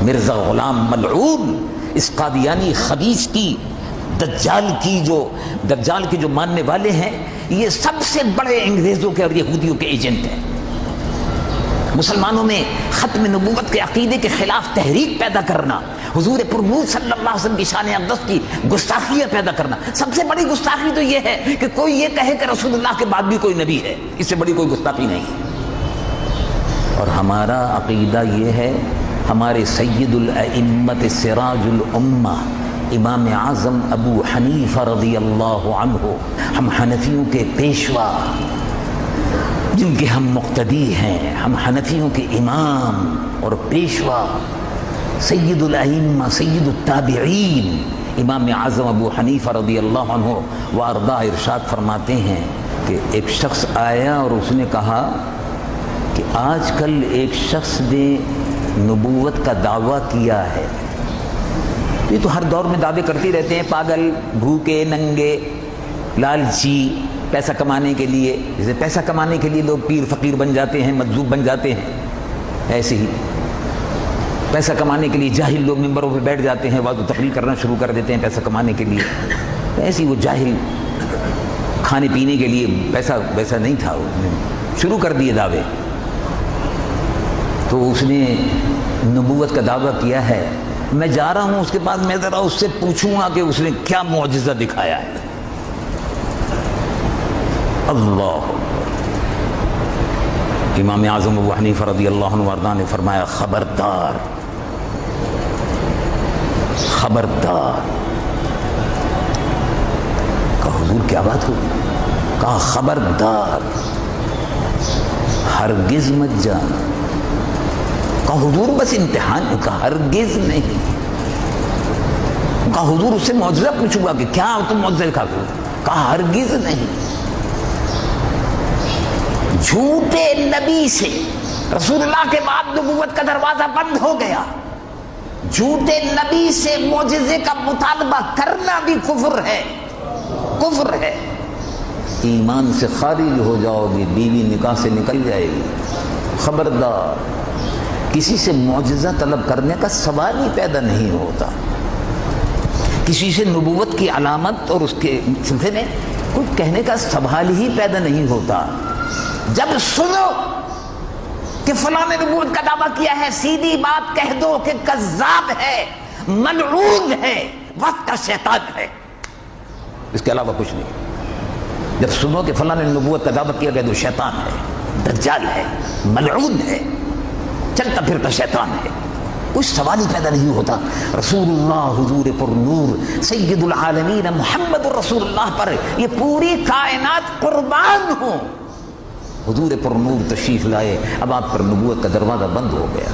مرزا غلام ملعون، اس قادیانی خبیث کی دجال کی جو ماننے والے ہیں، یہ سب سے بڑے انگریزوں کے اور یہودیوں کے ایجنٹ ہیں۔ مسلمانوں میں ختم نبوت کے عقیدے کے خلاف تحریک پیدا کرنا، حضور پرنور صلی اللہ علیہ وسلم کی شان اقدس کی گستاخیاں پیدا کرنا، سب سے بڑی گستاخی تو یہ ہے کہ کوئی یہ کہے کہ رسول اللہ کے بعد بھی کوئی نبی ہے، اس سے بڑی کوئی گستاخی نہیں۔ اور ہمارا عقیدہ یہ ہے، ہمارے سید الائمت سراج الامہ امام اعظم ابو حنیفہ رضی اللہ عنہ، ہم حنفیوں کے پیشوا جن کے ہم مقتدی ہیں، ہم حنفیوں کے امام اور پیشوا سید الائمہ سید التابعین امام اعظم ابو حنیفہ رضی اللہ عنہ وارضاہ ارشاد فرماتے ہیں کہ ایک شخص آیا اور اس نے کہا کہ آج کل ایک شخص نے نبوت کا دعویٰ کیا ہے، یہ تو ہر دور میں دعوے کرتے رہتے ہیں، پاگل، بھوکے، ننگے، لالچی، پیسہ کمانے کے لیے، جیسے پیسہ کمانے کے لیے لوگ پیر فقیر بن جاتے ہیں، مجذوب بن جاتے ہیں، ایسے ہی پیسہ کمانے کے لیے جاہل لوگ ممبروں پہ بیٹھ جاتے ہیں، وعظ و تقریر کرنا شروع کر دیتے ہیں پیسہ کمانے کے لیے۔ ایسے ہی وہ جاہل کھانے پینے کے لیے پیسہ نہیں تھا، شروع کر دیے دعوے۔ تو اس نے نبوت کا دعویٰ کیا ہے، میں جا رہا ہوں، اس کے بعد میں ذرا اس سے پوچھوں گا کہ اس نے کیا معجزہ دکھایا ہے۔ اللہ، امام اعظم ابو حنیفہ رضی اللہ عنہ وارضاہ نے فرمایا، خبردار خبردار۔ کہا حضور کیا بات ہوگی؟ کہا خبردار، ہرگز مت جانا۔ کہا حضور بس امتحان؟ کہا ہرگز نہیں۔ کہا حضور اس سے معجزہ پوچھوں گا کہ کیا تم معجزہ دکھا دو؟ کہا ہرگز نہیں۔ جھوٹے نبی سے رسول اللہ کے بعد نبوت کا دروازہ بند ہو گیا، جھوٹے نبی سے معجزے کا مطالبہ کرنا بھی کفر ہے، کفر ہے۔ ایمان سے خارج ہو جاؤ گی، بیوی نکاح سے نکل جائے گی۔ خبردار، کسی سے معجزہ طلب کرنے کا سوال ہی پیدا نہیں ہوتا، کسی سے نبوت کی علامت اور اس کے سلسلے میں کچھ کہنے کا سوال ہی پیدا نہیں ہوتا۔ جب سنو کہ فلاں نے نبوت کا دعویٰ کیا ہے، سیدھی بات کہہ دو کہ کذاب ہے، ملعون ہے، وقت کا شیطان ہے، اس کے علاوہ کچھ نہیں۔ جب سنو کہ فلاں نے نبوت کا دعویٰ کیا، کہہ دو شیطان ہے، دجال ہے، ملعون ہے، چلتا پھرتا شیطان ہے، کچھ سوال ہی پیدا نہیں ہوتا۔ رسول اللہ حضور پر نور سید العالمین محمد رسول اللہ پر یہ پوری کائنات قربان ہو، حضور پر نور تشریف لائے، اب آپ پر نبوت کا دروازہ بند ہو گیا۔